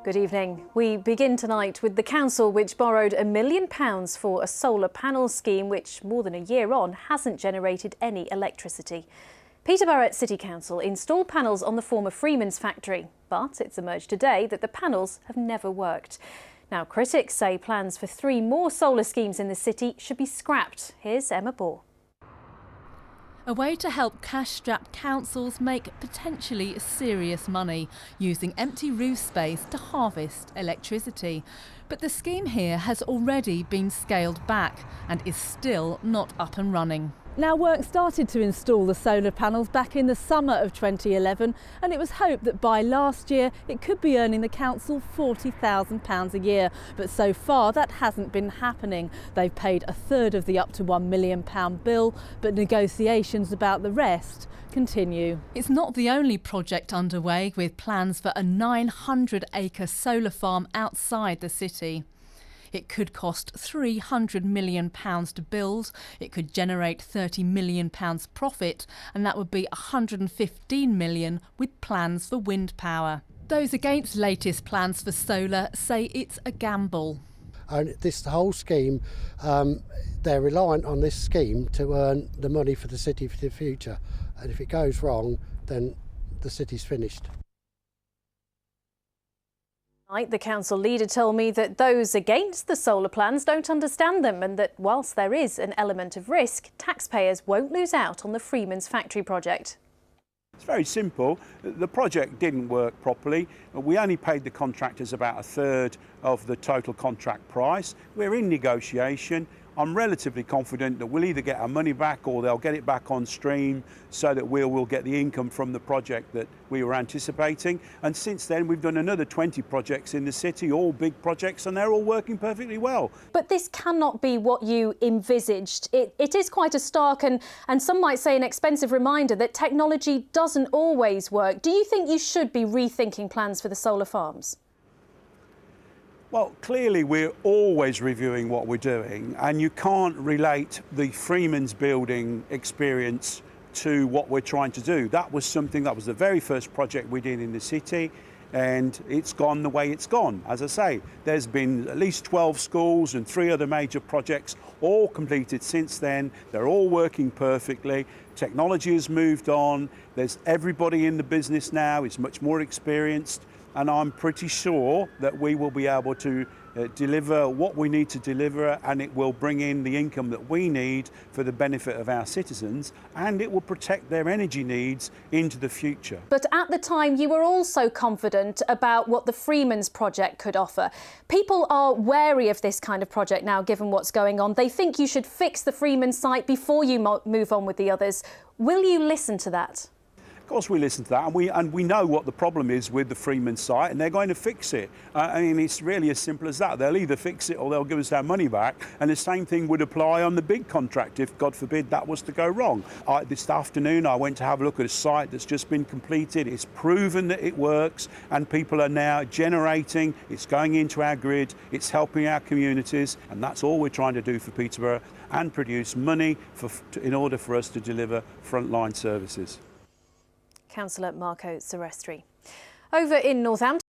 Good evening. We begin tonight with the council, which borrowed £1 million for a solar panel scheme which, more than a year on, hasn't generated any electricity. Peterborough City Council installed panels on the former Freeman's factory, but it's emerged today that the panels have never worked. Now, critics say plans for 3 more solar schemes in the city should be scrapped. Here's Emma Ball. A way to help cash-strapped councils make potentially serious money, using empty roof space to harvest electricity. But the scheme here has already been scaled back and is still not up and running. Now, work started to install the solar panels back in the summer of 2011, and it was hoped that by last year it could be earning the council £40,000 a year. But so far that hasn't been happening. They've paid a third of the up to £1 million bill, but negotiations about the rest continue. It's not the only project underway, with plans for a 900-acre solar farm outside the city. It could cost £300 million to build, it could generate £30 million profit, and that would be £115 million with plans for wind power. Those against latest plans for solar say it's a gamble. And this whole scheme, they're reliant on this scheme to earn the money for the city for the future. And if it goes wrong, then the city's finished. The council leader told me that those against the solar plans don't understand them, and that whilst there is an element of risk, taxpayers won't lose out on the Freeman's factory project. It's very simple. The project didn't work properly. We only paid the contractors about a third of the total contract price. We're in negotiation. I'm relatively confident that we'll either get our money back or they'll get it back on stream, so that we'll get the income from the project that we were anticipating. And since then, we've done another 20 projects in the city, all big projects, and they're all working perfectly well. But this cannot be what you envisaged. It is quite a stark and some might say an expensive reminder that technology doesn't always work. Do you think you should be rethinking plans for the solar farms? Well, clearly we're always reviewing what we're doing, and you can't relate the Freeman's building experience to what we're trying to do. That was the very first project we did in the city, and it's gone the way it's gone. As I say, there's been at least 12 schools and 3 other major projects all completed since then. They're all working perfectly. Technology has moved on. There's everybody in the business now is much more experienced. And I'm pretty sure that we will be able to deliver what we need to deliver, and it will bring in the income that we need for the benefit of our citizens, and it will protect their energy needs into the future. But at the time, you were also confident about what the Freeman's project could offer. People are wary of this kind of project now, given what's going on. They think you should fix the Freeman's site before you move on with the others. Will you listen to that? Of course we listen to that, and we know what the problem is with the Freeman site, and they're going to fix it. I mean, it's really as simple as that. They'll either fix it or they'll give us our money back, and the same thing would apply on the big contract if, God forbid, that was to go wrong. This afternoon I went to have a look at a site that's just been completed. It's proven that it works, and people are now generating. It's going into our grid, it's helping our communities, and that's all we're trying to do for Peterborough, and produce money in order for us to deliver frontline services. Councillor Marco Serestri. Over in Northampton.